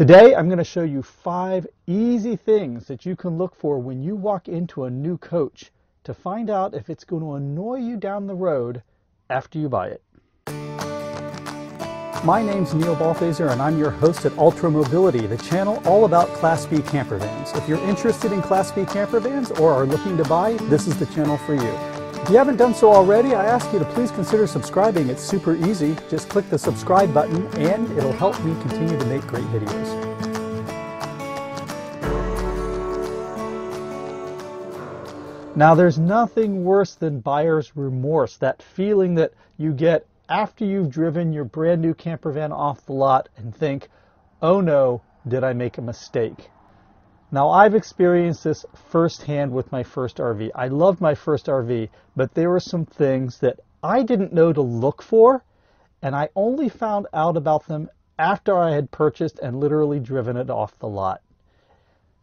Today I'm going to show you 5 easy things that you can look for when you walk into a new coach to find out if it's going to annoy you down the road after you buy it. My name's Neil Balthaser and I'm your host at Ultra Mobility, the channel all about Class B camper vans. If you're interested in Class B camper vans or are looking to buy, this is the channel for you. If you haven't done so already, I ask you to please consider subscribing. It's super easy. Just click the subscribe button and it'll help me continue to make great videos. Now, there's nothing worse than buyer's remorse, that feeling that you get after you've driven your brand new camper van off the lot and think, oh no, did I make a mistake? Now, I've experienced this firsthand with my first RV. I loved my first RV, but there were some things that I didn't know to look for, and I only found out about them after I had purchased and literally driven it off the lot.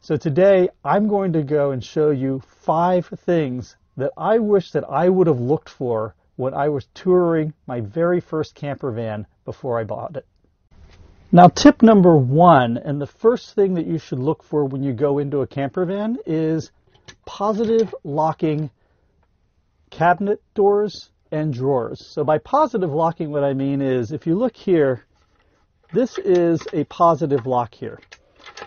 So today, I'm going to go and show you 5 things that I wish that I would have looked for when I was touring my very first camper van before I bought it. Now, tip number 1, and the first thing that you should look for when you go into a camper van, is positive locking cabinet doors and drawers. So by positive locking, what I mean is, if you look here, this is a positive lock here.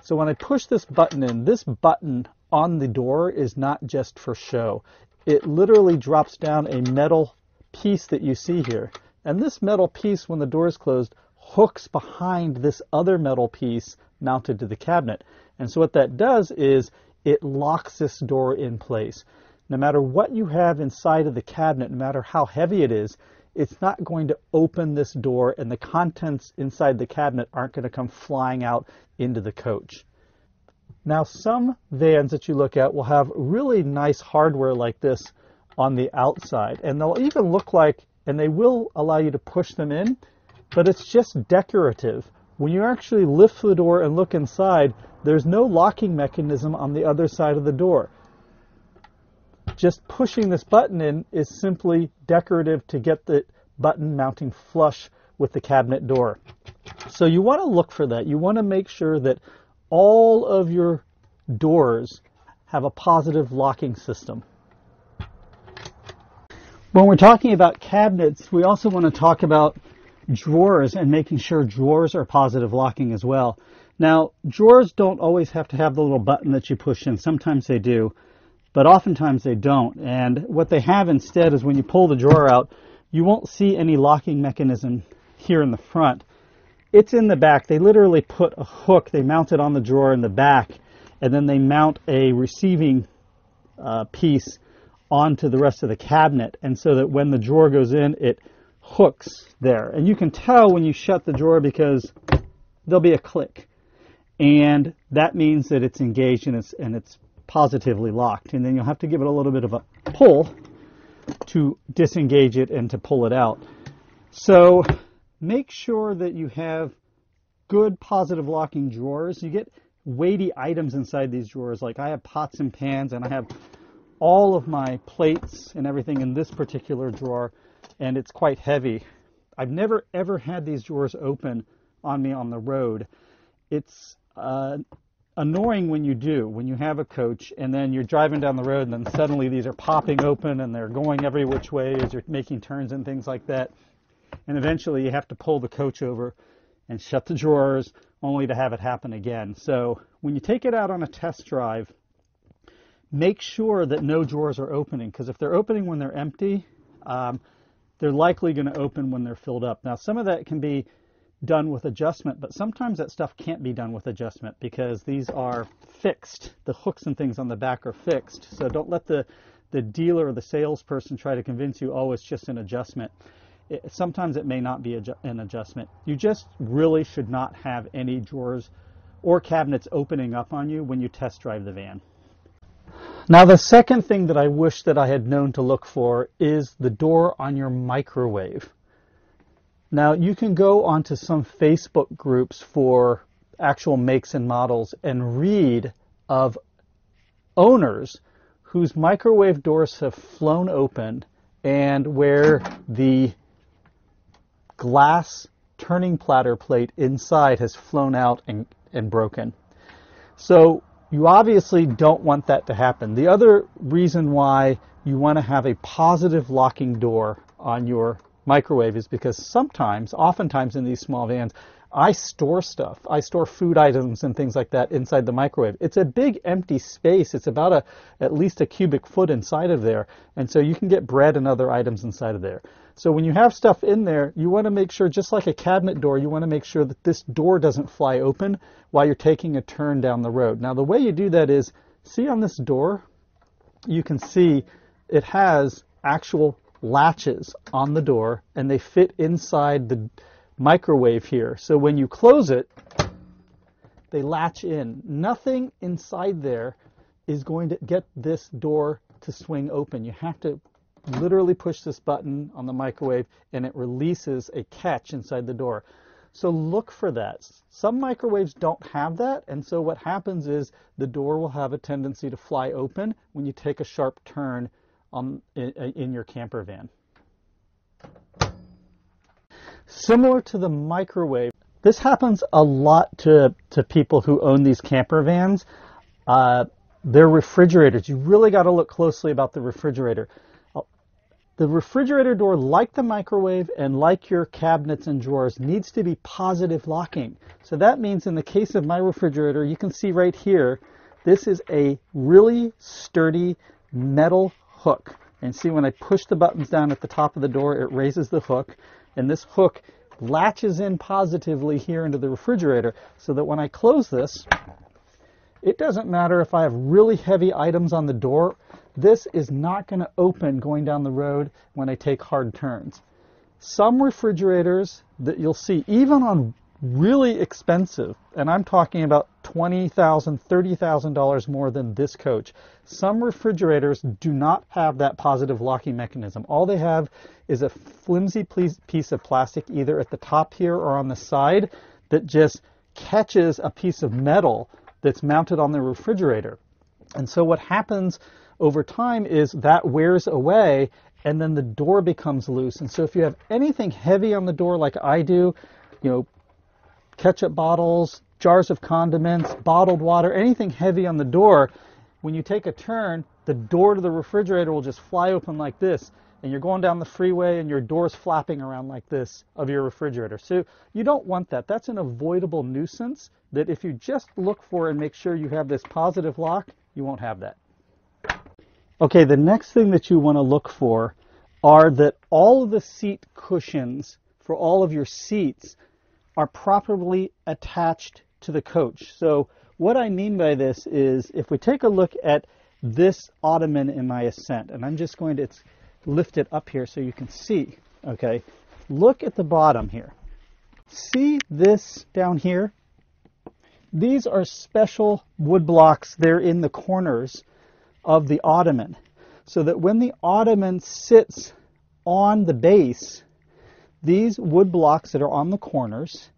So when I push this button in, this button on the door is not just for show. It literally drops down a metal piece that you see here. And this metal piece, when the door is closed, hooks behind this other metal piece mounted to the cabinet. And so what that does is it locks this door in place. No matter what you have inside of the cabinet, no matter how heavy it is, it's not going to open this door, and the contents inside the cabinet aren't going to come flying out into the coach. Now, some vans that you look at will have really nice hardware like this on the outside, and they'll even look like, and they will allow you to push them in, but it's just decorative. When you actually lift the door and look inside, there's no locking mechanism on the other side of the door. Just pushing this button in is simply decorative to get the button mounting flush with the cabinet door. So you want to look for that. You want to make sure that all of your doors have a positive locking system. When we're talking about cabinets, we also want to talk about drawers and making sure drawers are positive locking as well. Now, drawers don't always have to have the little button that you push in. Sometimes they do, but oftentimes they don't. And what they have instead is when you pull the drawer out, you won't see any locking mechanism here in the front. It's in the back. They literally put a hook, they mount it on the drawer in the back, and then they mount a receiving piece onto the rest of the cabinet, and so that when the drawer goes in, it hooks there. And you can tell when you shut the drawer because there'll be a click, and that means that it's engaged and it's positively locked. And then you'll have to give it a little bit of a pull to disengage it and to pull it out. So make sure that you have good positive locking drawers. You get weighty items inside these drawers. Like I have pots and pans, and I have all of my plates and everything in this particular drawer, and it's quite heavy. I've never ever had these drawers open on me on the road. It's annoying when you do, when you have a coach and then you're driving down the road and then suddenly these are popping open and they're going every which way as you're making turns and things like that. And eventually you have to pull the coach over and shut the drawers only to have it happen again. So when you take it out on a test drive, make sure that no drawers are opening, because if they're opening when they're empty, they're likely going to open when they're filled up. Now, some of that can be done with adjustment, but sometimes that stuff can't be done with adjustment because these are fixed. The hooks and things on the back are fixed. So don't let the dealer or the salesperson try to convince you, oh, it's just an adjustment. Sometimes it may not be an adjustment. You just really should not have any drawers or cabinets opening up on you when you test drive the van. Now, the second thing that I wish that I had known to look for is the door on your microwave. Now, you can go onto some Facebook groups for actual makes and models and read of owners whose microwave doors have flown open and where the glass turning platter plate inside has flown out and and broken. So you obviously don't want that to happen. The other reason why you want to have a positive locking door on your microwave is because oftentimes in these small vans, I store stuff. I store food items and things like that inside the microwave. It's a big empty space. It's about at least a cubic foot inside of there. And so you can get bread and other items inside of there. So when you have stuff in there, you want to make sure, just like a cabinet door, you want to make sure that this door doesn't fly open while you're taking a turn down the road. Now the way you do that is, see on this door, you can see it has actual latches on the door, and they fit inside the microwave here. So when you close it, they latch in. Nothing inside there is going to get this door to swing open. You have to literally push this button on the microwave and it releases a catch inside the door. So look for that. Some microwaves don't have that, and so what happens is the door will have a tendency to fly open when you take a sharp turn in your camper van. Similar to the microwave, this happens a lot to people who own these camper vans. Their refrigerators, you really got to look closely about the refrigerator. The refrigerator door, like the microwave and like your cabinets and drawers, needs to be positive locking. So that means in the case of my refrigerator, you can see right here, this is a really sturdy metal hook. And see, when I push the buttons down at the top of the door, it raises the hook. And this hook latches in positively here into the refrigerator, so that when I close this, it doesn't matter if I have really heavy items on the door, this is not going to open going down the road when I take hard turns. Some refrigerators that you'll see, even on really expensive, and I'm talking about $20,000, $30,000 more than this coach, some refrigerators do not have that positive locking mechanism. All they have is a flimsy piece of plastic either at the top here or on the side that just catches a piece of metal that's mounted on the refrigerator. And so what happens over time is that wears away and then the door becomes loose. And so if you have anything heavy on the door like I do, ketchup bottles, jars of condiments, bottled water, anything heavy on the door, when you take a turn, the door to the refrigerator will just fly open like this, and you're going down the freeway and your door's flapping around like this of your refrigerator. So you don't want that. That's an avoidable nuisance that if you just look for and make sure you have this positive lock, you won't have that. Okay, the next thing that you want to look for are that all of the seat cushions for all of your seats are properly attached to the coach. So what I mean by this is, if we take a look at this ottoman in my Ascent, and I'm just going to lift it up here so you can see, okay? Look at the bottom here. See this down here? These are special wood blocks. They're in the corners of the ottoman, so that when the ottoman sits on the base, these wood blocks that are on the corners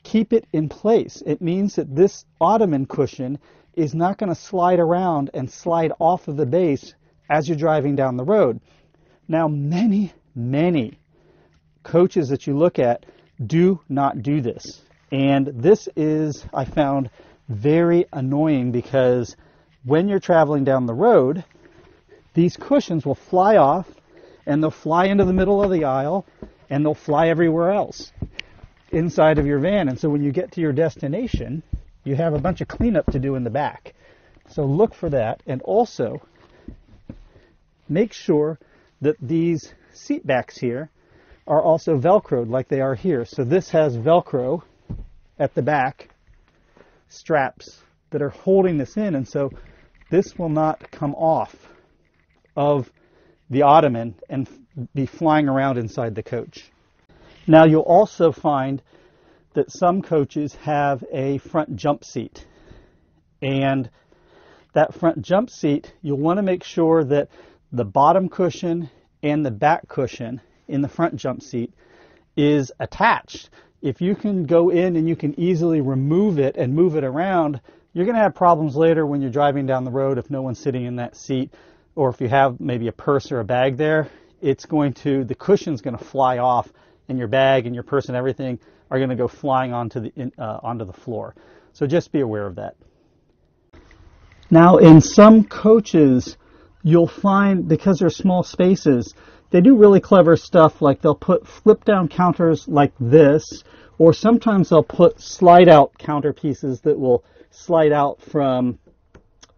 keep it in place. It means that this ottoman cushion is not going to slide around and slide off of the base as you're driving down the road. Now, many coaches that you look at do not do this. And this is, I found, very annoying, because when you're traveling down the road, these cushions will fly off and they'll fly into the middle of the aisle and they'll fly everywhere else inside of your van. And so when you get to your destination, you have a bunch of cleanup to do in the back. So look for that, and also make sure that these seat backs here are also Velcroed like they are here. So this has Velcro at the back, straps that are holding this in, and so this will not come off of the ottoman and be flying around inside the coach. Now you'll also find that some coaches have a front jump seat, and that front jump seat, you'll want to make sure that the bottom cushion and the back cushion in the front jump seat is attached. If you can go in and you can easily remove it and move it around, you're going to have problems later when you're driving down the road if no one's sitting in that seat, or if you have maybe a purse or a bag there, the cushion's going to fly off, and your bag and your purse and everything are going to go flying onto the floor. So just be aware of that. Now, in some coaches, you'll find, because they're small spaces, they do really clever stuff, like they'll put flip-down counters like this, or sometimes they'll put slide-out counter pieces that will slide out from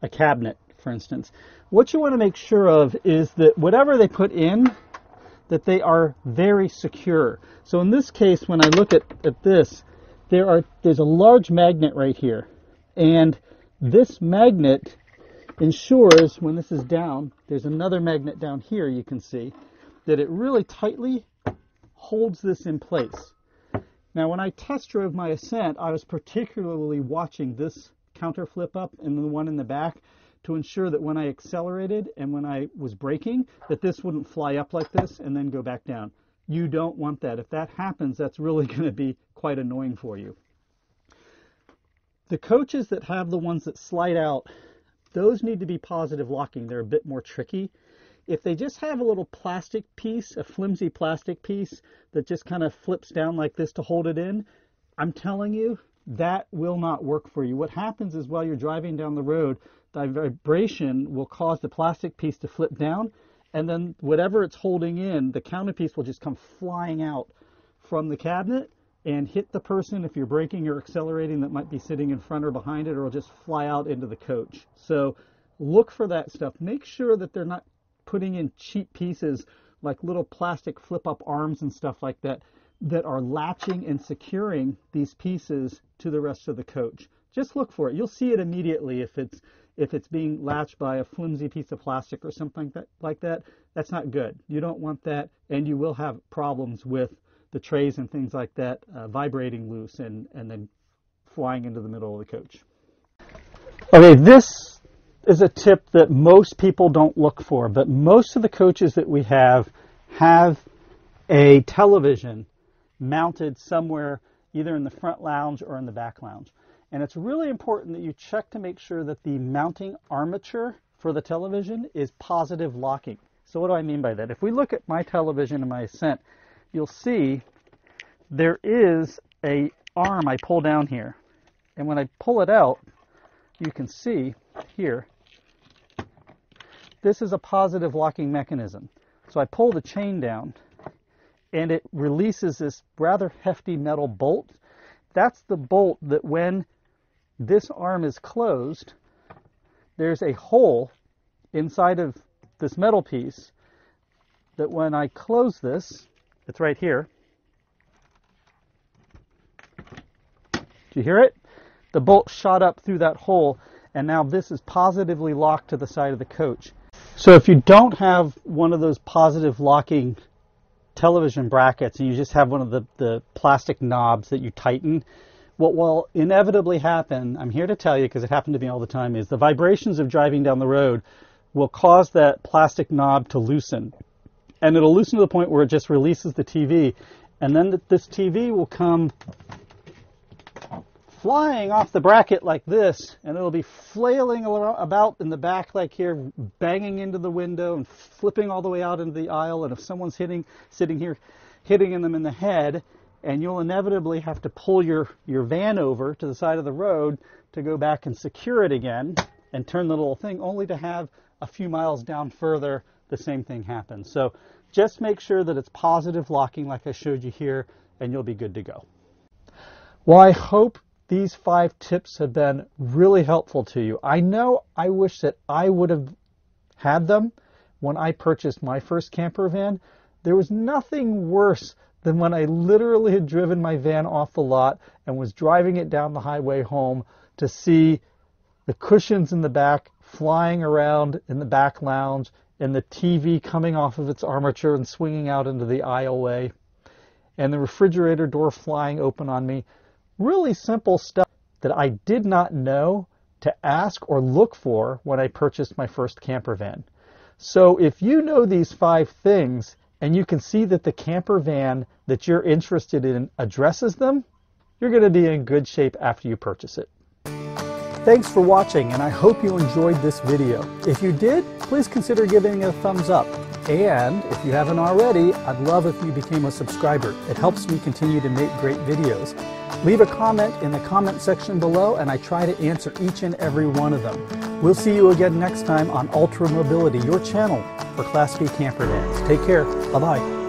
a cabinet, for instance. What you want to make sure of is that whatever they put in, that they are very secure. So in this case, when I look at this, there's a large magnet right here. And this magnet ensures, when this is down, there's another magnet down here you can see, that it really tightly holds this in place. Now, when I test drove my Ascent, I was particularly watching this counter flip up and the one in the back to ensure that when I accelerated and when I was braking, that this wouldn't fly up like this and then go back down. You don't want that. If that happens, that's really going to be quite annoying for you. The coaches that have the ones that slide out, those need to be positive locking. They're a bit more tricky. If they just have a little plastic piece, a flimsy plastic piece that just kind of flips down like this to hold it in, I'm telling you, that will not work for you. What happens is while you're driving down the road, the vibration will cause the plastic piece to flip down, and then whatever it's holding in, the counter piece will just come flying out from the cabinet and hit the person, if you're braking or accelerating, that might be sitting in front or behind it, or it'll just fly out into the coach. So look for that stuff. Make sure that they're not putting in cheap pieces like little plastic flip-up arms and stuff like that that are latching and securing these pieces to the rest of the coach. Just look for it. You'll see it immediately if it's being latched by a flimsy piece of plastic or something like that. That's not good. You don't want that, and you will have problems with the trays and things like that vibrating loose and then flying into the middle of the coach. Okay, this is a tip that most people don't look for, but most of the coaches that we have a television mounted somewhere, either in the front lounge or in the back lounge. And it's really important that you check to make sure that the mounting armature for the television is positive locking. So what do I mean by that? If we look at my television and my Ascent, you'll see there is an arm I pull down here. And when I pull it out, you can see here, this is a positive locking mechanism. So I pull the chain down and it releases this rather hefty metal bolt. That's the bolt that when this arm is closed, there's a hole inside of this metal piece that when I close this, it's right here. Do you hear it? The bolt shot up through that hole, and now this is positively locked to the side of the coach. So if you don't have one of those positive locking television brackets and you just have one of the plastic knobs that you tighten, what will inevitably happen, I'm here to tell you because it happened to me all the time, is the vibrations of driving down the road will cause that plastic knob to loosen. And it'll loosen to the point where it just releases the TV. And then this TV will come flying off the bracket like this, and it'll be flailing about in the back like here, banging into the window and flipping all the way out into the aisle. And if someone's sitting here, hitting them in the head, and you'll inevitably have to pull your van over to the side of the road to go back and secure it again and turn the little thing, only to have a few miles down further the same thing happens. So just make sure that it's positive locking like I showed you here, and you'll be good to go. Well, I hope these 5 tips have been really helpful to you. I know I wish that I would have had them when I purchased my first camper van. There was nothing worse than when I literally had driven my van off the lot and was driving it down the highway home to see the cushions in the back flying around in the back lounge and the TV coming off of its armature and swinging out into the aisleway and the refrigerator door flying open on me. Really simple stuff that I did not know to ask or look for when I purchased my first camper van. So if you know these 5 things and you can see that the camper van that you're interested in addresses them, you're going to be in good shape after you purchase it. Thanks for watching, and I hope you enjoyed this video. If you did, please consider giving it a thumbs up. And if you haven't already, I'd love if you became a subscriber. It helps me continue to make great videos. Leave a comment in the comment section below, and I try to answer each and every one of them. We'll see you again next time on Ultra Mobility, your channel for Class B camper dads. Take care. Bye-bye.